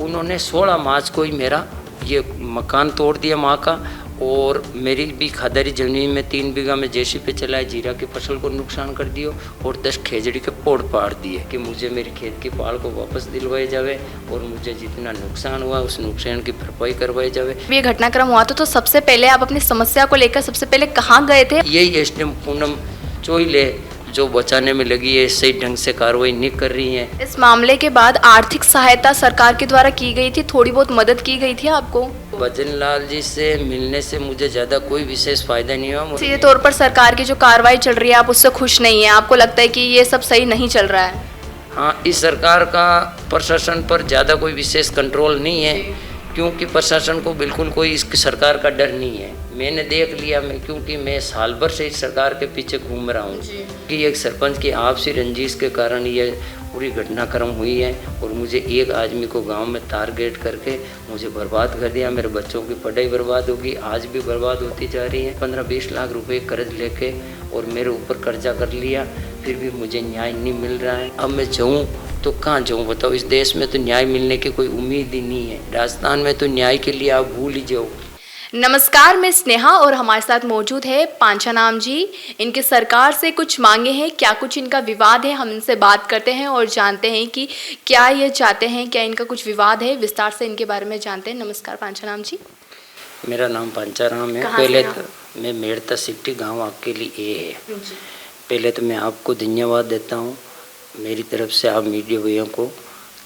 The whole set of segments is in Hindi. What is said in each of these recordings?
उन्होंने 16 मार्च को ही मेरा ये मकान तोड़ दिया माँ का, और मेरी भी खादारी ज़मीन में 3 बीघा में जेसीबी चलाए, जीरा की फसल को नुकसान कर दियो और 10 खेजड़ी के पोड़ पाड़ दिए कि मुझे मेरे खेत की पाल को वापस दिलवाए जावे और मुझे जितना नुकसान हुआ उस नुकसान की भरपाई करवाई जावे। ये घटनाक्रम हुआ तो सबसे पहले आप अपनी समस्या को लेकर सबसे पहले कहाँ गए थे? यही एसडीएम पूनम चोइले जो बचाने में लगी है, सही ढंग से कार्रवाई नहीं कर रही है। इस मामले के बाद आर्थिक सहायता सरकार के द्वारा की गई थी, थोड़ी बहुत मदद की गई थी आपको? भजन लाल जी से मिलने से मुझे ज़्यादा कोई विशेष फायदा नहीं हुआ। सीधे तौर पर सरकार की जो कार्रवाई चल रही है आप उससे खुश नहीं है, आपको लगता है कि ये सब सही नहीं चल रहा है? हाँ, इस सरकार का प्रशासन पर ज़्यादा कोई विशेष कंट्रोल नहीं है, क्योंकि प्रशासन को बिल्कुल कोई इस सरकार का डर नहीं है। मैंने देख लिया, क्योंकि मैं साल भर से इस सरकार के पीछे घूम रहा हूँ कि एक सरपंच की आपसी रंजिश के कारण ये पूरी घटनाक्रम हुई है और मुझे एक आदमी को गांव में टारगेट करके मुझे बर्बाद कर दिया। मेरे बच्चों की पढ़ाई बर्बाद होगी, आज भी बर्बाद होती जा रही है। 15-20 लाख रुपए कर्ज लेके और मेरे ऊपर कर्जा कर लिया, फिर भी मुझे न्याय नहीं मिल रहा है। अब मैं जाऊँ तो कहाँ जाऊँ बताओ? इस देश में तो न्याय मिलने की कोई उम्मीद ही नहीं है। राजस्थान में तो न्याय के लिए आप भूल ही जाओ। नमस्कार, मैं स्नेहा और हमारे साथ मौजूद है पांचानाम जी। इनके सरकार से कुछ मांगे हैं, क्या कुछ इनका विवाद है, हम इनसे बात करते हैं और जानते हैं कि क्या ये चाहते हैं, क्या इनका कुछ विवाद है, विस्तार से इनके बारे में जानते हैं। नमस्कार पांचानाम जी। मेरा नाम पंचाराम है। पहले तो मैं मेड़ता सिटी गाँव आपके लिए है। पहले तो मैं आपको धन्यवाद देता हूँ मेरी तरफ से, आप मीडिया भैया को,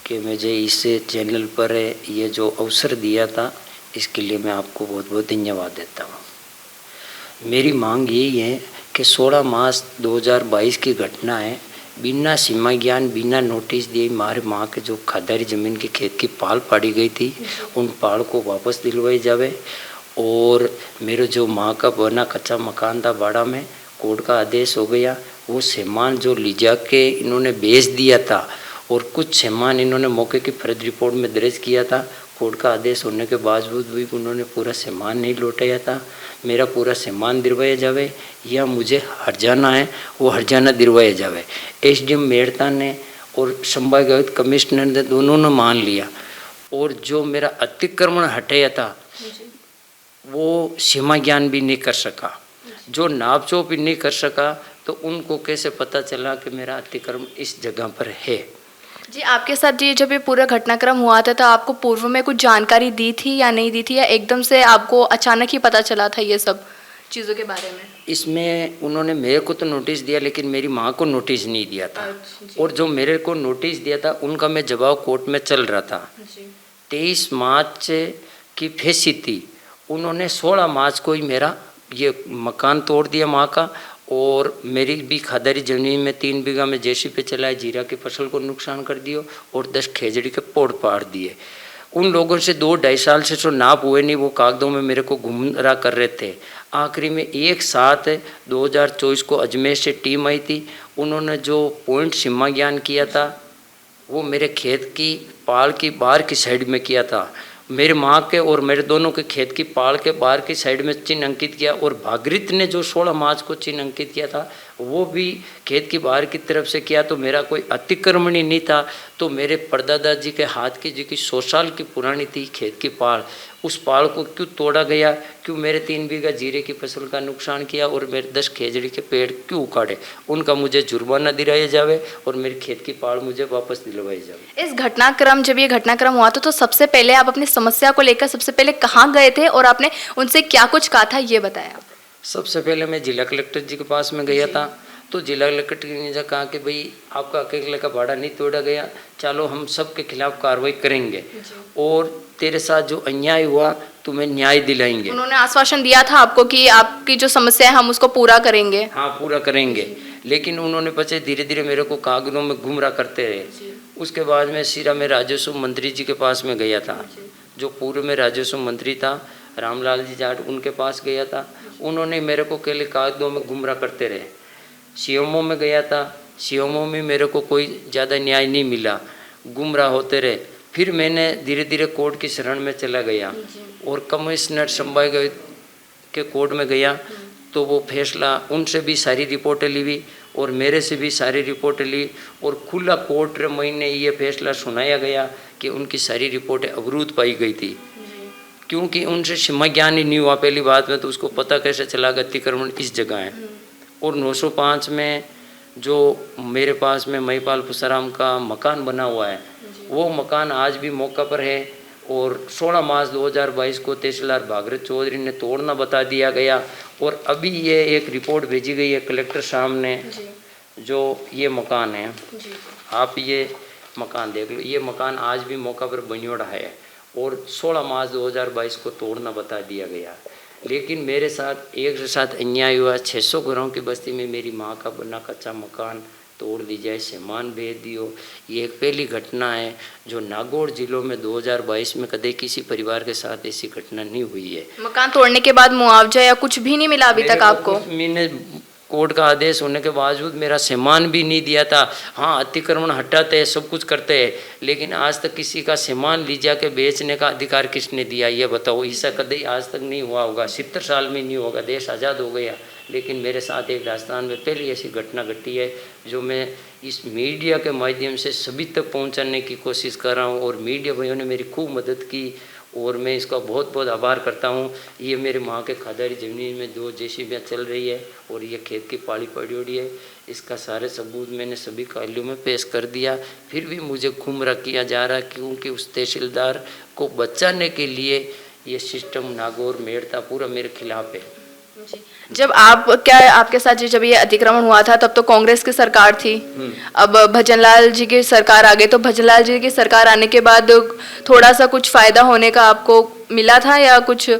कि मुझे इस चैनल पर ये जो अवसर दिया था इसके लिए मैं आपको बहुत बहुत धन्यवाद देता हूँ। मेरी मांग यही है कि 16 मार्च 2022 की घटना है, बिना सीमा ज्ञान बिना नोटिस दिए हमारे माँ के जो खादारी ज़मीन की खेत की पाल पाड़ी गई थी उन पाल को वापस दिलवाई जावे, और मेरे जो माँ का बना कच्चा मकान था बाड़ा में, कोर्ट का आदेश हो गया, वो सामान जो ले जा के इन्होंने बेच दिया था और कुछ सामान इन्होंने मौके की फर्द रिपोर्ट में दर्ज किया था, कोर्ट का आदेश होने के बावजूद भी उन्होंने पूरा सामान नहीं लौटाया था। मेरा पूरा सामान दिलवाया जावे या मुझे हर्जाना है वो हर्जाना दिलवाया जावे। एसडीएम मेड़ता ने और संभागायुक्त कमिश्नर ने दोनों ने मान लिया, और जो मेरा अतिक्रमण हटाया था वो सीमा ज्ञान भी नहीं कर सका, जो नापचोप भी नहीं कर सका, तो उनको कैसे पता चला कि मेरा अतिक्रमण इस जगह पर है? जी, आपके साथ जी जब ये पूरा घटनाक्रम हुआ था तो आपको पूर्व में कुछ जानकारी दी थी या नहीं दी थी, या एकदम से आपको अचानक ही पता चला था ये सब चीज़ों के बारे में? इसमें उन्होंने मेरे को तो नोटिस दिया लेकिन मेरी माँ को नोटिस नहीं दिया था, और जो मेरे को नोटिस दिया था उनका मैं जवाब कोर्ट में चल रहा था। 23 मार्च की फेंसी थी, उन्होंने 16 मार्च को ही मेरा ये मकान तोड़ दिया माँ का, और मेरी भी खादारी ज़मीन में 3 बीघा में जेसीबी चलाए, जीरा की फसल को नुकसान कर दियो और 10 खेजड़ी के पोड़ पाड़ दिए। उन लोगों से 2-2.5 साल से जो नाप हुए नहीं, वो कागजों में मेरे को गुमराह कर रहे थे। आखिरी में एक साथ 2024 को अजमेर से टीम आई थी, उन्होंने जो पॉइंट सीमा ज्ञान किया था वो मेरे खेत की पाल की बाहर की साइड में किया था। मेरे माँ के और मेरे दोनों के खेत की पाल के बाहर की साइड में चिन्ह अंकित किया, और भागीरथ ने जो 16 मार्च को चिन्ह अंकित किया था वो भी खेत की बाहर की तरफ से किया। तो मेरा कोई अतिक्रमण ही नहीं था। तो मेरे परदादा जी के हाथ की जो कि 100 साल की पुरानी थी खेत की पाल, उस पाल को क्यों तोड़ा गया, क्यों मेरे 3 बीघा जीरे की फसल का नुकसान किया और मेरे 10 खेजड़ी के पेड़ क्यों उखाड़े, उनका मुझे जुर्माना दिलाया जावे और मेरे खेत की पाल मुझे वापस दिलवाई जावे। इस घटनाक्रम जब ये घटनाक्रम हुआ था तो सबसे पहले आप अपनी समस्या को लेकर सबसे पहले कहाँ गए थे और आपने उनसे क्या कुछ कहा था, ये बताया? सबसे पहले मैं जिला कलेक्टर जी के पास में गया था, तो जिला कलेक्टर ने कहा कि भाई आपका अकेले का भाड़ा नहीं तोड़ा गया, चलो हम सबके खिलाफ कार्रवाई करेंगे और तेरे साथ जो अन्याय हुआ तुम्हें न्याय दिलाएंगे। उन्होंने आश्वासन दिया था आपको कि आपकी जो समस्या है हम उसको पूरा करेंगे? हाँ, पूरा करेंगे। लेकिन उन्होंने बच्चे धीरे धीरे मेरे को कागजों में गुमराह करते रहे। उसके बाद में सीधा मैं राजस्व मंत्री जी के पास में गया था, जो पूर्व में राजस्व मंत्री था रामलाल जी जाट, उनके पास गया था। उन्होंने मेरे को केवल कागजों में गुमराह करते रहे। सीएमओ में गया था, सीएमओ में मेरे को कोई ज़्यादा न्याय नहीं मिला, गुमराह होते रहे। फिर मैंने धीरे धीरे कोर्ट की शरण में चला गया और कमिश्नर संभागायुक्त के कोर्ट में गया, तो वो फैसला उनसे भी सारी रिपोर्टें ली हुई, और मेरे से भी सारी रिपोर्ट ली और खुला कोर्ट महीने ये फैसला सुनाया गया कि उनकी सारी रिपोर्टें अवरुद्ध पाई गई थी, क्योंकि उनसे सीमा ज्ञान ही नहीं हुआ पहली बात में, तो उसको पता कैसे चला कि अतिक्रमण इस जगह है। और 905 में जो मेरे पास में महिपाल पुष्पराम का मकान बना हुआ है, वो मकान आज भी मौका पर है और 16 मार्च 2022 को तहसीलदार भागीरथ चौधरी ने तोड़ना बता दिया गया। और अभी ये एक रिपोर्ट भेजी गई है कलेक्टर सामने, जो ये मकान है, आप ये मकान देख लो, ये मकान आज भी मौका पर बनियोड़ा है और 16 मार्च 2022 को तोड़ना बता दिया गया। लेकिन मेरे साथ एक साथ अन्याय हुआ, 600 घरों की बस्ती में मेरी माँ का बना कच्चा मकान तोड़ दी जाए, सामान भेज दियो। ये एक पहली घटना है जो नागौर जिलों में 2022 में कभी किसी परिवार के साथ ऐसी घटना नहीं हुई है। मकान तोड़ने के बाद मुआवजा या कुछ भी नहीं मिला अभी तक आपको? मैंने कोर्ट का आदेश होने के बावजूद मेरा सामान भी नहीं दिया था। हाँ, अतिक्रमण हटाते हैं, सब कुछ करते हैं, लेकिन आज तक किसी का सामान ले जाके बेचने का अधिकार किसने दिया, ये बताओ। ऐसा कभी आज तक नहीं हुआ होगा, 70 साल में नहीं होगा, देश आज़ाद हो गया। लेकिन मेरे साथ एक राजस्थान में पहली ऐसी घटना घटी है जो मैं इस मीडिया के माध्यम से सभी तक पहुंचाने की कोशिश कर रहा हूं और मीडिया भाइयों ने मेरी खूब मदद की और मैं इसका बहुत बहुत आभार करता हूं। ये मेरे माँ के खादारी ज़मीन में 2 जेसीबियाँ चल रही है और ये खेत की पाड़ी पड़ी हुई है। इसका सारे सबूत मैंने सभी कार्यालयों में पेश कर दिया, फिर भी मुझे गुमराह किया जा रहा है, क्योंकि उस तहसीलदार को बचाने के लिए ये सिस्टम नागौर मेड़ता पूरा मेरे खिलाफ है। जब आपके साथ जब ये अतिक्रमण हुआ था तब तो कांग्रेस की सरकार थी, अब भजनलाल जी की सरकार आ गई, तो भजनलाल जी की सरकार आने के बाद थोड़ा सा कुछ फायदा होने का आपको मिला था या कुछ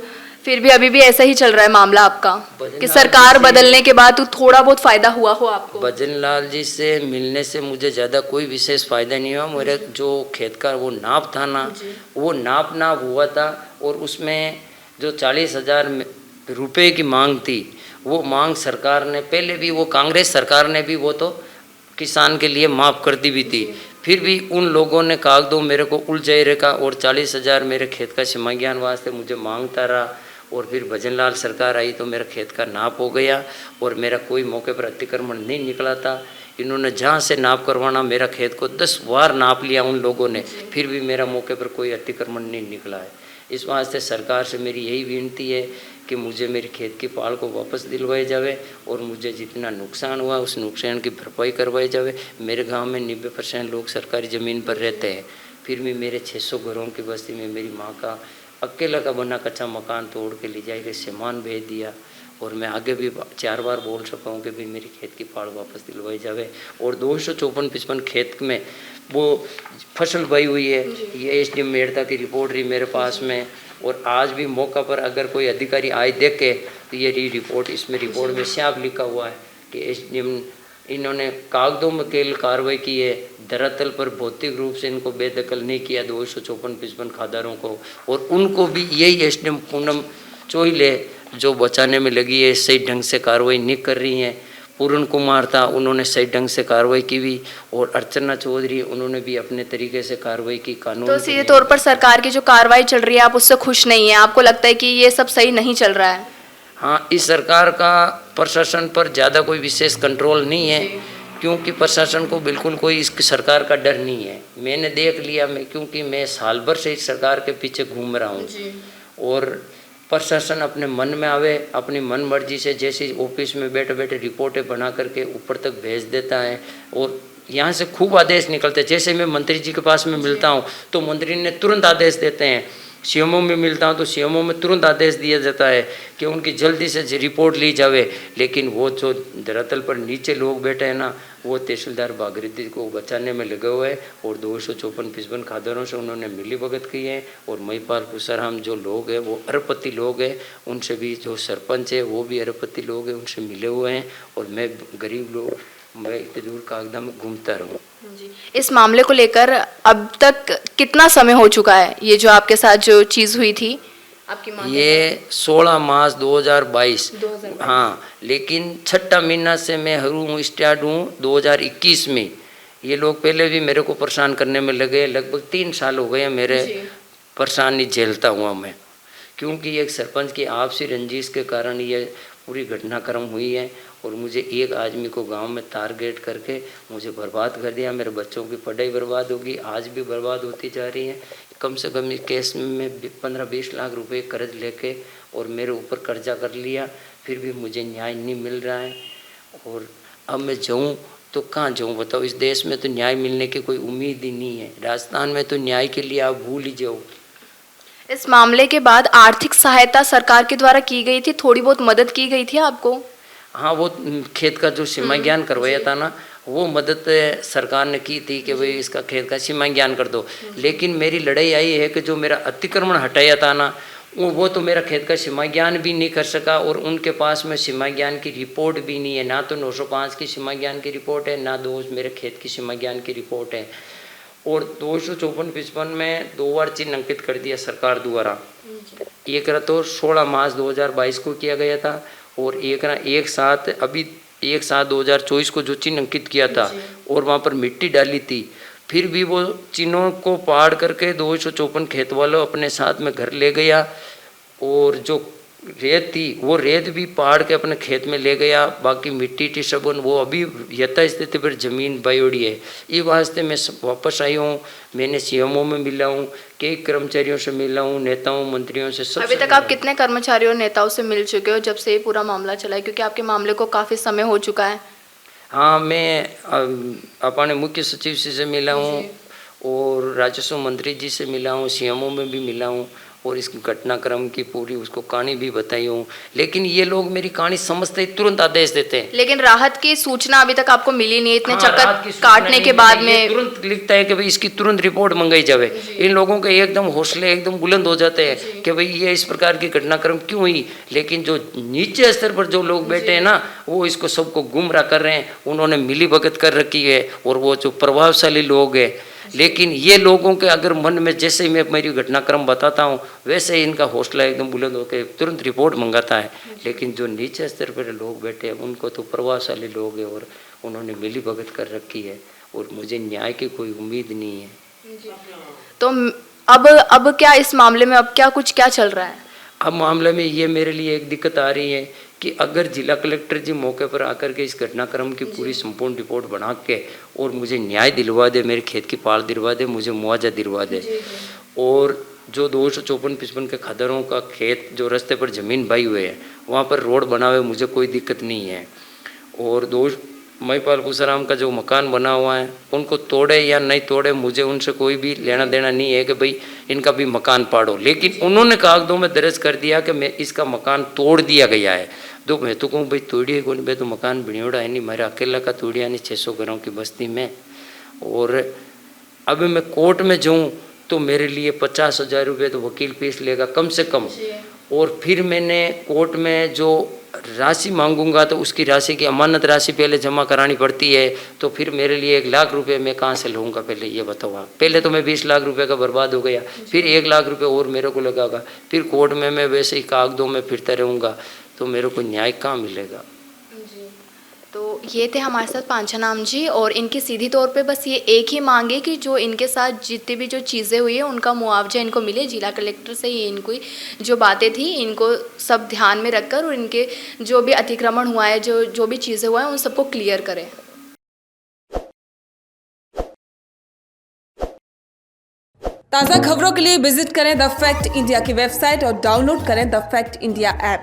फिर भी अभी भी ऐसा ही चल रहा है मामला आपका कि सरकार बदलने के बाद तो थोड़ा बहुत फायदा हुआ हो आपको? भजनलाल जी से मिलने से मुझे ज़्यादा कोई विशेष फायदा नहीं हुआ। मेरे जो खेत का वो नाप था ना, वो नाप हुआ था और उसमें जो 40,000 रुपए की मांग थी, वो मांग सरकार ने पहले भी, वो कांग्रेस सरकार ने भी वो तो किसान के लिए माफ़ कर दी भी थी, फिर भी उन लोगों ने कागजों मेरे को उलझाए रखा और 40,000 मेरे खेत का सीमा ज्ञान वास्ते मुझे मांगता रहा। और फिर भजनलाल सरकार आई तो मेरा खेत का नाप हो गया और मेरा कोई मौके पर अतिक्रमण नहीं निकला था। इन्होंने जहाँ से नाप करवाना मेरा खेत को 10 बार नाप लिया उन लोगों ने, फिर भी मेरा मौके पर कोई अतिक्रमण नहीं निकला है। इस वास्ते सरकार से मेरी यही विनती है कि मुझे मेरी खेत की पाल को वापस दिलवाई जावे और मुझे जितना नुकसान हुआ उस नुकसान की भरपाई करवाई जावे। मेरे गांव में 90% लोग सरकारी ज़मीन पर रहते हैं, फिर भी मेरे 600 घरों की बस्ती में मेरी माँ का अकेला का बना कच्चा मकान तोड़ के ले जाके सामान भेज दिया। और मैं आगे भी 4 बार बोल सका हूँ कि भी मेरी खेत की पाड़ वापस दिलवाई जावे। और 254-55 खेत में वो फसल बोई हुई है, ये एसडीएम मेड़ता की रिपोर्ट रही मेरे पास में। और आज भी मौका पर अगर कोई अधिकारी आए देखे तो ये रिपोर्ट, इसमें रिपोर्ट में साफ लिखा हुआ है कि एसडीएम इन्होंने कागजों में केवल कार्रवाई की है, धरातल पर भौतिक रूप से इनको बेदखल नहीं किया 254-55 खादारों को। और उनको भी यही एसडीएम पूनम चोहिल है जो बचाने में लगी है, सही ढंग से कार्रवाई नहीं कर रही हैं। पूर्ण कुमार था, उन्होंने सही ढंग से कार्रवाई की भी, और अर्चना चौधरी उन्होंने भी अपने तरीके से कार्रवाई की। कानून तो सीधे तौर पर सरकार की जो कार्रवाई चल रही है आप उससे खुश नहीं है? आपको लगता है कि ये सब सही नहीं चल रहा है? हाँ, इस सरकार का प्रशासन पर ज़्यादा कोई विशेष कंट्रोल नहीं है, क्योंकि प्रशासन को बिल्कुल कोई इस सरकार का डर नहीं है। मैंने देख लिया, क्योंकि मैं साल भर से इस सरकार के पीछे घूम रहा हूँ और प्रशासन अपने मन में आवे, अपनी मन मर्जी से जैसे ऑफिस में बैठे बैठे रिपोर्टें बना करके ऊपर तक भेज देता है। और यहाँ से खूब आदेश निकलते हैं। जैसे मैं मंत्री जी के पास में मिलता हूँ तो मंत्री ने तुरंत आदेश देते हैं, सीएमओ में मिलता हूँ तो सीएमओ में तुरंत आदेश दिया जाता है कि उनकी जल्दी से रिपोर्ट ली जावे। लेकिन वो जो धरातल पर नीचे लोग बैठे हैं ना, वो तहसीलदार भागीरथ को बचाने में लगे हुए हैं और 254-55 खादारों से उन्होंने मिली भगत की है। और महिपाल पुष्पराम जो लोग हैं वो अरबपति लोग हैं, उनसे भी जो सरपंच है वो भी अरबपति लोग हैं, उनसे मिले हुए हैं। और मैं गरीब लोग, मैं इतने दूर कागदा में घूमता रहूँ। इस मामले को लेकर अब तक कितना समय हो चुका है? ये जो आपके साथ जो चीज़ हुई थी आपकी माँ, ये 16 मार्च 2022। हाँ, लेकिन 6ठा महीना से मैं स्टार्ट हूँ 2021 में। ये लोग पहले भी मेरे को परेशान करने में लगे, लगभग 3 साल हो गए मेरे परेशानी झेलता हुआ मैं, क्योंकि एक सरपंच की आपसी रंजिश के कारण ये पूरी घटनाक्रम हुई है। और मुझे एक आदमी को गांव में टारगेट करके मुझे बर्बाद कर दिया। मेरे बच्चों की पढ़ाई बर्बाद होगी, आज भी बर्बाद होती जा रही है। कम से कम इस केस में मैं 15-20 लाख रुपए कर्ज लेके और मेरे ऊपर कर्जा कर लिया, फिर भी मुझे न्याय नहीं मिल रहा है। और अब मैं जाऊँ तो कहाँ जाऊँ बताओ? इस देश में तो न्याय मिलने की कोई उम्मीद ही नहीं है। राजस्थान में तो न्याय के लिए आप भूल ही जाओ। इस मामले के बाद आर्थिक सहायता सरकार के द्वारा की गई थी, थोड़ी बहुत मदद की गई थी आपको? हाँ, वो खेत का जो सीमा ज्ञान करवाया था ना, वो मदद सरकार ने की थी कि भाई इसका खेत का सीमा ज्ञान कर दो। लेकिन मेरी लड़ाई आई है कि जो मेरा अतिक्रमण हटाया था ना, वो तो मेरा खेत का सीमा ज्ञान भी नहीं कर सका। और उनके पास में सीमा ज्ञान की रिपोर्ट भी नहीं है, ना तो 905 की सीमा ज्ञान की रिपोर्ट है, ना मेरे खेत की सीमा ज्ञान की रिपोर्ट है। और 254-55 में 2 बार चिन्ह अंकित कर दिया सरकार द्वारा। एक तो 16 मार्च 2022 को किया गया था, और एक साथ 2024 को जो चिन्ह अंकित किया था और वहाँ पर मिट्टी डाली थी, फिर भी वो चिन्हों को पाड़ करके 254 खेत वालों अपने साथ में घर ले गया। और जो रेत थी वो रेत भी पहाड़ के अपने खेत में ले गया। बाकी मिट्टी सबन वो अभी यथास्थिति पर जमीन बयोड़ी है। ये वास्ते मैं वापस आई हूँ। मैंने सीएमओ में मिला हूँ, कई कर्मचारियों से मिला हूँ, नेताओं मंत्रियों से सब। अभी तक आप कितने कर्मचारियों और नेताओं से मिल चुके हो जब से ये पूरा मामला चला है? क्योंकि आपके मामले को काफ़ी समय हो चुका है। हाँ, मैं अपने मुख्य सचिव से मिला हूँ और राजस्व मंत्री जी से मिला हूँ, सीएमओ में भी मिला हूँ और इस घटनाक्रम की पूरी उसको कहानी भी बताई हूँ। लेकिन ये लोग मेरी कहानी समझते ही तुरंत आदेश देते हैं। लेकिन राहत की सूचना अभी तक आपको मिली नहीं, इतने हाँ, चक्कर काटने के बाद में तुरंत लिखता है कि भाई इसकी तुरंत रिपोर्ट मंगाई जाए। इन लोगों के एकदम हौसले एकदम बुलंद हो जाते हैं कि भाई ये इस प्रकार की घटनाक्रम क्यों हुई। लेकिन जो नीचे स्तर पर जो लोग बैठे हैं ना, वो इसको सबको गुमराह कर रहे हैं। उन्होंने मिली भगत कर रखी है और वो जो प्रभावशाली लोग हैं। लेकिन ये लोगों के अगर मन में जैसे ही मैं मेरी घटनाक्रम बताता हूँ वैसे ही इनका हौसला एकदम बुलंद होकर तुरंत रिपोर्ट मंगाता है। लेकिन जो नीचे स्तर पर लोग बैठे हैं उनको तो प्रभावशाली लोग हैं और उन्होंने मिली भगत कर रखी है और मुझे न्याय की कोई उम्मीद नहीं है। तो अब क्या इस मामले में अब क्या चल रहा है? अब मामले में ये मेरे लिए एक दिक्कत आ रही है कि अगर जिला कलेक्टर जी मौके पर आकर के इस घटनाक्रम की पूरी संपूर्ण रिपोर्ट बना के और मुझे न्याय दिलवा दे, मेरे खेत की पाल दिलवा दे, मुझे मुआवजा दिलवा दे, और जो 254-55 के खदरों का खेत जो रास्ते पर ज़मीन बाई हुए है वहाँ पर रोड बना हुआ है, मुझे कोई दिक्कत नहीं है। और महिपाल पूसाराम का जो मकान बना हुआ है उनको तोड़े या नहीं तोड़े मुझे उनसे कोई भी लेना देना नहीं है कि भाई इनका भी मकान पाड़ो। लेकिन उन्होंने कागजों में दर्ज कर दिया कि मैं इसका मकान तोड़ दिया गया है। तो मैं तो कहूँ भाई तोड़िए कौन, भाई तो मकान बनियोड़ा है नहीं, मेरा अकेला का तोड़िया नहीं 600 घरों की बस्ती में। और अब मैं कोर्ट में जाऊँ तो मेरे लिए 50,000 रुपये तो वकील फीस लेगा कम से कम। और फिर मैंने कोर्ट में जो राशि मांगूंगा तो उसकी राशि की अमानत राशि पहले जमा करानी पड़ती है। तो फिर मेरे लिए 1 लाख रुपए मैं कहाँ से लूँगा पहले ये बताओ आप। पहले तो मैं 20 लाख रुपए का बर्बाद हो गया, फिर 1 लाख रुपए और मेरे को लगागा, फिर कोर्ट में मैं वैसे ही कागजों में फिरता रहूँगा तो मेरे को न्याय कहाँ मिलेगा। तो ये थे हमारे साथ पांचानाम जी, और इनकी सीधी तौर पे बस ये एक ही मांग है कि जो इनके साथ जितनी भी जो चीज़ें हुई है उनका मुआवजा इनको मिले। जिला कलेक्टर से ये इनको जो बातें थी इनको सब ध्यान में रखकर और इनके जो भी अतिक्रमण हुआ है, जो भी चीज़ें हुआ है उन सबको क्लियर करें। ताज़ा खबरों के लिए विजिट करें द फैक्ट इंडिया की वेबसाइट और डाउनलोड करें द फैक्ट इंडिया ऐप।